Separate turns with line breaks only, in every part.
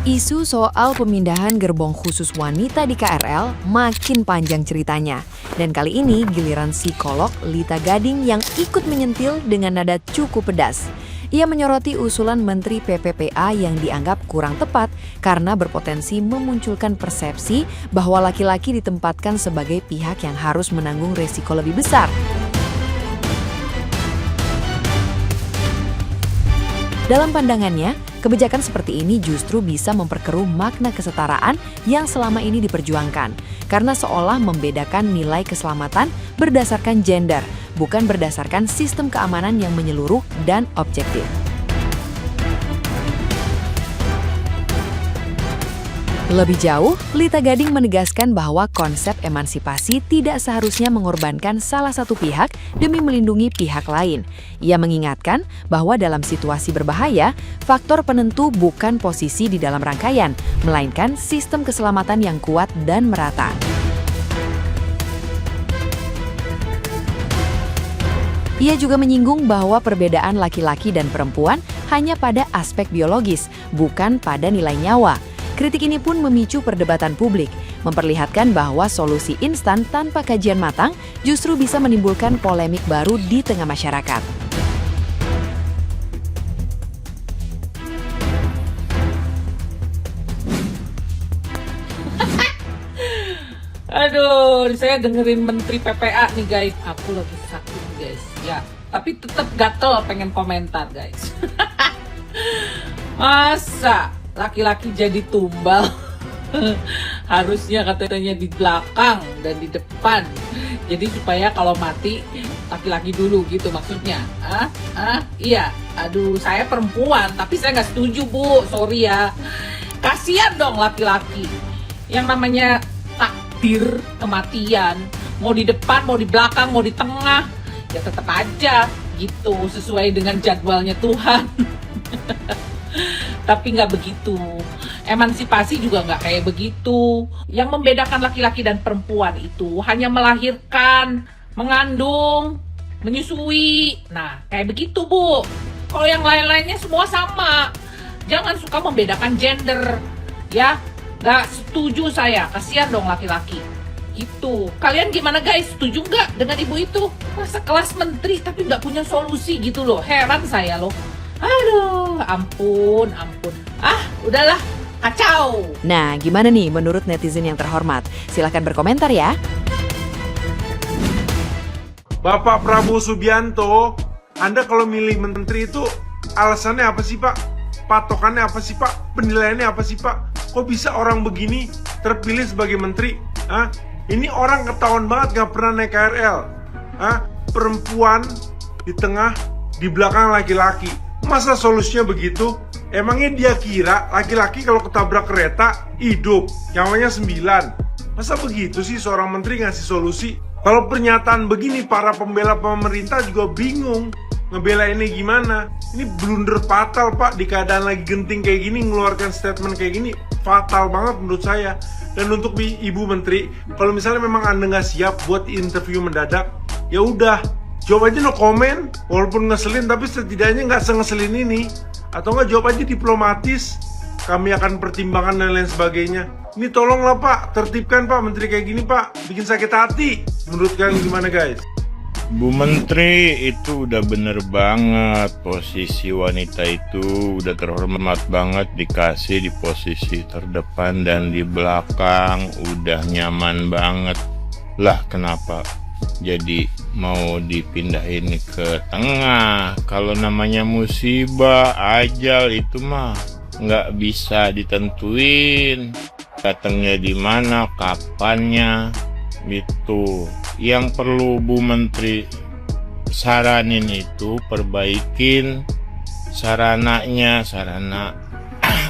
Isu soal pemindahan gerbong khusus wanita di KRL makin panjang ceritanya. Dan kali ini giliran psikolog Lita Gading yang ikut menyentil dengan nada cukup pedas. Ia menyoroti usulan Menteri PPPA yang dianggap kurang tepat karena berpotensi memunculkan persepsi bahwa laki-laki ditempatkan sebagai pihak yang harus menanggung resiko lebih besar. Dalam pandangannya, kebijakan seperti ini justru bisa memperkeruh makna kesetaraan yang selama ini diperjuangkan, karena seolah membedakan nilai keselamatan berdasarkan gender, bukan berdasarkan sistem keamanan yang menyeluruh dan objektif. Lebih jauh, Lita Gading menegaskan bahwa konsep emansipasi tidak seharusnya mengorbankan salah satu pihak demi melindungi pihak lain. Ia mengingatkan bahwa dalam situasi berbahaya, faktor penentu bukan posisi di dalam rangkaian, melainkan sistem keselamatan yang kuat dan merata. Ia juga menyinggung bahwa perbedaan laki-laki dan perempuan hanya pada aspek biologis, bukan pada nilai nyawa. Kritik ini pun memicu perdebatan publik, memperlihatkan bahwa solusi instan tanpa kajian matang justru bisa menimbulkan polemik baru di tengah masyarakat.
Aduh, saya dengerin Menteri PPA nih guys. Aku lagi sakit guys. Ya, tapi tetap gatel pengen komentar guys. Masa laki-laki jadi tumbal? Harusnya katanya di belakang dan di depan. Jadi supaya kalau mati laki-laki dulu gitu maksudnya. Iya. Aduh, saya perempuan tapi saya nggak setuju Bu. Sorry ya. Kasian dong laki-laki. Yang namanya takdir kematian. Mau di depan, mau di belakang, mau di tengah. Ya tetap aja gitu sesuai dengan jadwalnya Tuhan. Tapi nggak begitu. Emansipasi juga nggak kayak begitu. Yang membedakan laki-laki dan perempuan itu hanya melahirkan, mengandung, menyusui. Nah, kayak begitu Bu. Kalau yang lain-lainnya semua sama. Jangan suka membedakan gender. Ya, nggak setuju saya. Kasihan dong laki-laki. Gitu. Kalian gimana guys? Setuju nggak dengan ibu itu? Masa kelas menteri tapi nggak punya solusi gitu loh. Heran saya loh. Aduh, ampun. Udahlah, kacau.
Nah, gimana nih menurut netizen yang terhormat? Silahkan berkomentar ya.
Bapak Prabowo Subianto, Anda kalau milih menteri itu alasannya apa sih Pak? Patokannya apa sih Pak? Penilaiannya apa sih Pak? Kok bisa orang begini terpilih sebagai menteri? Ini orang ketahuan banget gak pernah naik KRL. Perempuan di tengah, di belakang laki-laki. Masa solusinya begitu? Emangnya dia kira laki-laki kalau ketabrak kereta hidup, nyawanya 9. Masa begitu sih seorang menteri ngasih solusi? Kalau pernyataan begini para pembela pemerintah juga bingung ngebela ini gimana. Ini blunder fatal Pak, di keadaan lagi genting kayak gini ngeluarkan statement kayak gini fatal banget menurut saya. Dan untuk Ibu Menteri, kalau misalnya memang Anda nggak siap buat interview mendadak, ya udah jawab aja no comment, walaupun ngeselin tapi setidaknya nggak sengeselin ini. Atau nggak jawab aja diplomatis, kami akan pertimbangkan dan lain sebagainya. Ini tolonglah Pak, tertibkan Pak Menteri kayak gini Pak, bikin sakit hati. Menurut kalian gimana guys?
Bu Menteri itu udah bener banget, posisi wanita itu udah terhormat banget, dikasih di posisi terdepan dan di belakang, udah nyaman banget. Lah kenapa jadi mau dipindahin ke tengah? Kalau namanya musibah, ajal itu mah nggak bisa ditentuin. Datangnya di mana, kapannya, gitu. Yang perlu Bu Menteri saranin itu perbaikin sarananya, sarana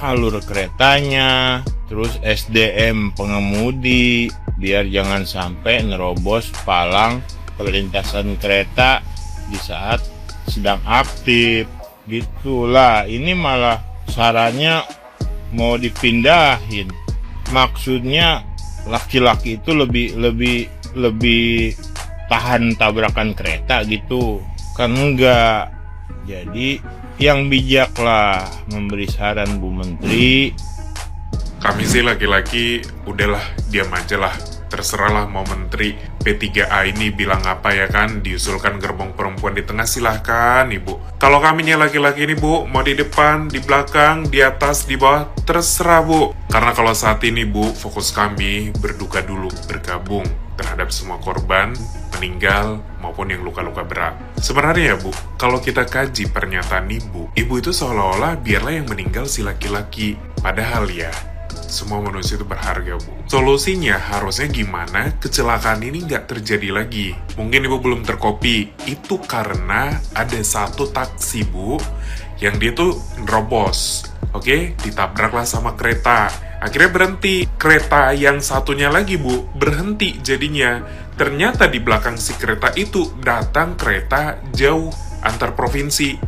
alur keretanya, terus SDM pengemudi, biar jangan sampai nerobos palang perlintasan kereta di saat sedang aktif. Gitulah, ini malah sarannya mau dipindahin. Maksudnya laki-laki itu lebih tahan tabrakan kereta gitu. Kan enggak. Jadi yang bijak lah memberi saran Bu Menteri
Kami sih laki-laki, udahlah, diam aja lah. Terserahlah mau menteri P3A ini bilang apa ya kan, diusulkan gerbong perempuan di tengah, silahkan Ibu. Kalau kaminya laki-laki ini Bu, mau di depan, di belakang, di atas, di bawah, terserah Bu. Karena kalau saat ini Bu, fokus kami berduka dulu, bergabung terhadap semua korban, meninggal, maupun yang luka-luka berat. Sebenarnya ya Bu, kalau kita kaji pernyataan Ibu itu seolah-olah biarlah yang meninggal si laki-laki. Padahal ya, semua manusia itu berharga, Bu. Solusinya harusnya gimana kecelakaan ini nggak terjadi lagi. Mungkin Ibu belum terkopi. Itu karena ada satu taksi, Bu, yang dia tuh nerobos. Oke, ditabraklah sama kereta. Akhirnya berhenti. Kereta yang satunya lagi, Bu, berhenti jadinya. Ternyata di belakang si kereta itu datang kereta jauh antar provinsi.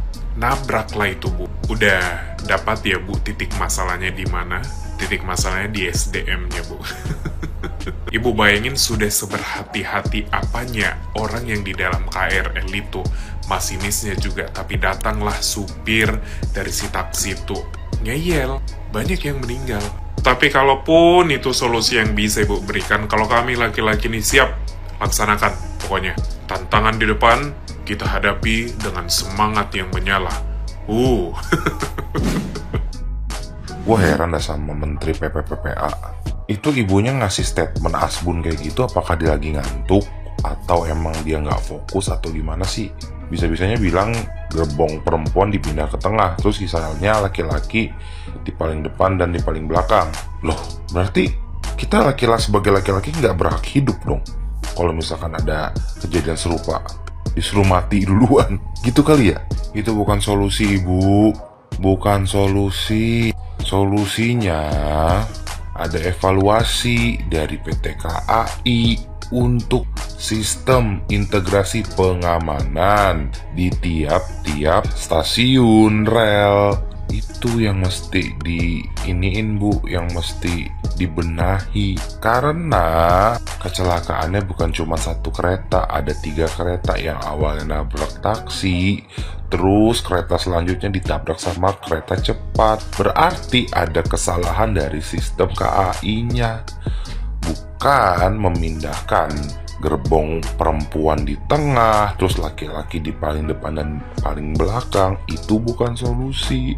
Nabraklah itu, Bu. Udah dapat ya, Bu, titik masalahnya di mana? Titik masalahnya di SDM-nya, Bu. Ibu bayangin sudah seberhati-hati apanya orang yang di dalam KRL itu, masinisnya juga, tapi datanglah supir dari si taksi itu. Ngeyel, banyak yang meninggal. Tapi kalaupun itu solusi yang bisa Ibu berikan, kalau kami laki-laki ini siap, laksanakan. Pokoknya, tantangan di depan, kita hadapi dengan semangat yang menyala.
Gue heran dah sama Menteri PPPPA. Itu ibunya ngasih statement asbun kayak gitu, apakah dia lagi ngantuk? Atau emang dia nggak fokus atau gimana sih? Bisa-bisanya bilang gerbong perempuan dipindah ke tengah, terus sisanya laki-laki di paling depan dan di paling belakang. Loh, berarti kita laki-laki sebagai laki-laki nggak berhak hidup dong? Kalau misalkan ada kejadian serupa, disuruh mati duluan. Gitu kali ya? Itu bukan solusi, Ibu. Bukan solusi. Solusinya ada evaluasi dari PT KAI untuk sistem integrasi pengamanan di tiap-tiap stasiun rel. Itu yang mesti diiniin, Bu, yang mesti dibenahi. Karena kecelakaannya bukan cuma satu kereta, ada 3 kereta yang awalnya nabrak taksi, terus kereta selanjutnya ditabrak sama kereta cepat. Berarti ada kesalahan dari sistem KAI-nya. Bukan memindahkan gerbong perempuan di tengah, terus laki-laki di paling depan dan paling belakang. Itu bukan solusi.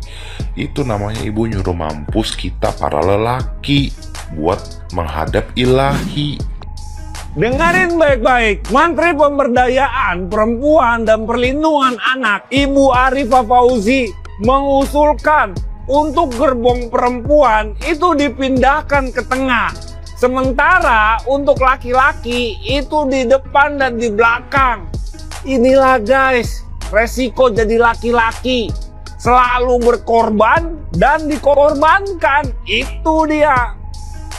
Itu namanya Ibu nyuruh mampus kita para lelaki buat menghadap ilahi.
Dengarin baik-baik, Menteri Pemberdayaan Perempuan dan Perlindungan Anak Ibu Arifah Fauzi mengusulkan untuk gerbong perempuan itu dipindahkan ke tengah. Sementara untuk laki-laki itu di depan dan di belakang. Inilah guys, resiko jadi laki-laki. Selalu berkorban dan dikorbankan. Itu dia.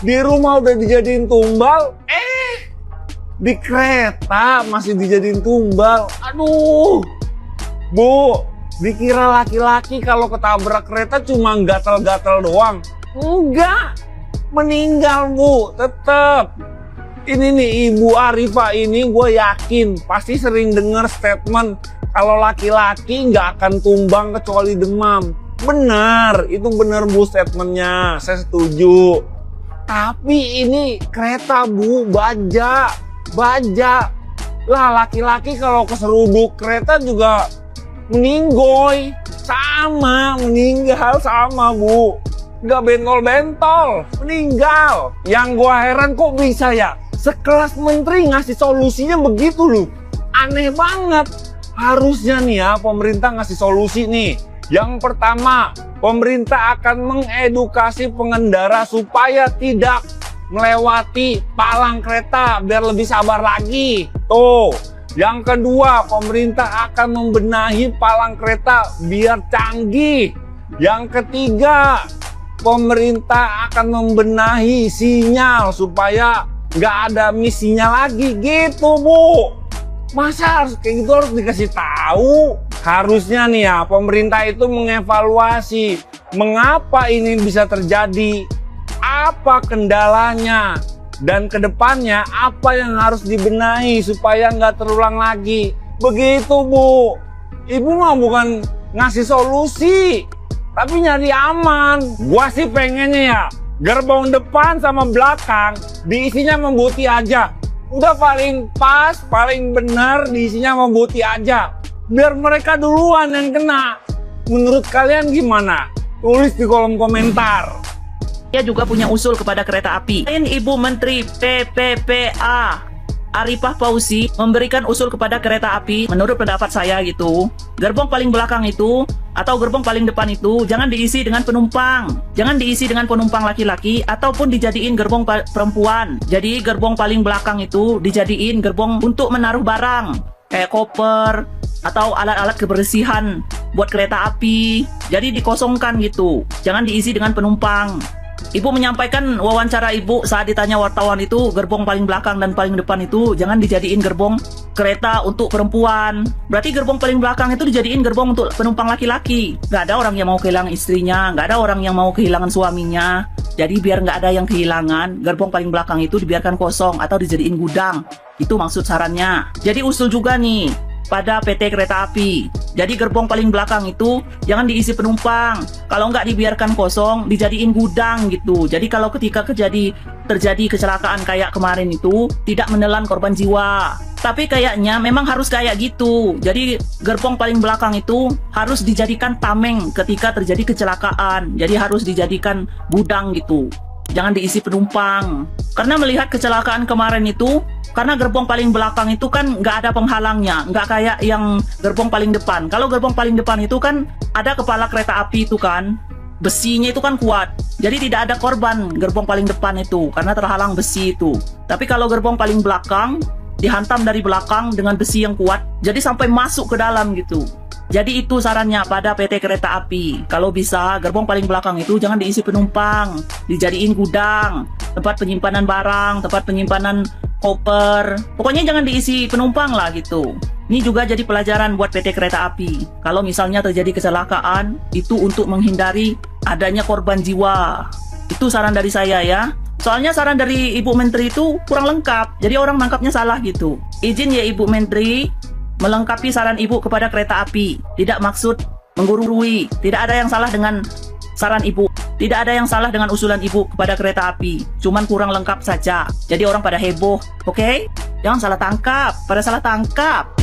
Di rumah udah dijadiin tumbal, di kereta masih dijadiin tumbal. Aduh, Bu, dikira laki-laki kalau ketabrak kereta cuma gatal-gatal doang. Enggak, meninggal Bu, tetep. Ini nih Ibu Arifah ini gue yakin pasti sering dengar statement kalau laki-laki nggak akan tumbang kecuali demam. Benar, itu benar Bu statementnya, saya setuju. Tapi ini kereta Bu, baja lah, laki-laki kalau keseruduk kereta juga meninggoy, sama meninggal sama Bu, nggak bentol-bentol, meninggal. Yang gua heran kok bisa ya sekelas menteri ngasih solusinya begitu loh, aneh banget. Harusnya nih ya pemerintah ngasih solusi nih. Yang pertama, pemerintah akan mengedukasi pengendara supaya tidak melewati palang kereta biar lebih sabar lagi. Tuh. Yang kedua, pemerintah akan membenahi palang kereta biar canggih. Yang ketiga, pemerintah akan membenahi sinyal supaya nggak ada miss sinyal lagi gitu Bu. Masa harus kayak gitu, harus dikasih tahu? Harusnya nih ya pemerintah itu mengevaluasi mengapa ini bisa terjadi, apa kendalanya, dan kedepannya apa yang harus dibenahi supaya nggak terulang lagi. Begitu Bu. Ibu mah bukan ngasih solusi, tapi nyari aman. Gua sih pengennya ya Gerbong depan sama belakang diisinya membuti aja. Udah paling pas, paling benar diisinya membuti aja. Biar mereka duluan yang kena. Menurut kalian gimana? Tulis di kolom komentar.
Dia juga punya usul kepada kereta api. Ibu Menteri PPPA Arifah Fauzi memberikan usul kepada kereta api, menurut pendapat saya gitu, gerbong paling belakang itu atau gerbong paling depan itu jangan diisi dengan penumpang. Jangan diisi dengan penumpang laki-laki ataupun dijadiin gerbong perempuan. Jadi gerbong paling belakang itu dijadiin gerbong untuk menaruh barang kayak koper atau alat-alat kebersihan buat kereta api. Jadi dikosongkan gitu. Jangan diisi dengan penumpang. Ibu menyampaikan wawancara ibu saat ditanya wartawan itu, gerbong paling belakang dan paling depan itu jangan dijadiin gerbong kereta untuk perempuan. Berarti gerbong paling belakang itu dijadiin gerbong untuk penumpang laki-laki. Gak ada orang yang mau kehilangan istrinya, gak ada orang yang mau kehilangan suaminya. Jadi biar gak ada yang kehilangan, gerbong paling belakang itu dibiarkan kosong atau dijadiin gudang. Itu maksud sarannya. Jadi usul juga nih pada PT Kereta Api. Jadi gerbong paling belakang itu jangan diisi penumpang. Kalau nggak dibiarkan kosong, dijadiin gudang gitu. Jadi kalau ketika terjadi kecelakaan kayak kemarin itu, tidak menelan korban jiwa. Tapi kayaknya memang harus kayak gitu. Jadi gerbong paling belakang itu harus dijadikan tameng ketika terjadi kecelakaan. Jadi harus dijadikan gudang gitu. Jangan diisi penumpang. Karena melihat kecelakaan kemarin itu, karena gerbong paling belakang itu kan nggak ada penghalangnya, nggak kayak yang gerbong paling depan. Kalau gerbong paling depan itu kan ada kepala kereta api itu kan, besinya itu kan kuat. Jadi tidak ada korban gerbong paling depan itu, karena terhalang besi itu. Tapi kalau gerbong paling belakang, dihantam dari belakang dengan besi yang kuat, jadi sampai masuk ke dalam gitu. Jadi itu sarannya pada PT Kereta Api. Kalau bisa, gerbong paling belakang itu jangan diisi penumpang, dijadiin gudang, tempat penyimpanan barang, tempat penyimpanan koper. Pokoknya jangan diisi penumpang lah gitu. Ini juga jadi pelajaran buat PT Kereta Api. Kalau misalnya terjadi kecelakaan, itu untuk menghindari adanya korban jiwa. Itu saran dari saya ya. Soalnya saran dari Ibu Menteri itu kurang lengkap, jadi orang nangkapnya salah gitu. Izin ya Ibu Menteri, melengkapi saran Ibu kepada kereta api. Tidak maksud menggurui. Tidak ada yang salah dengan saran Ibu. Tidak ada yang salah dengan usulan Ibu kepada kereta api. Cuman kurang lengkap saja. Jadi orang pada heboh. Oke? Jangan salah tangkap. Pada salah tangkap.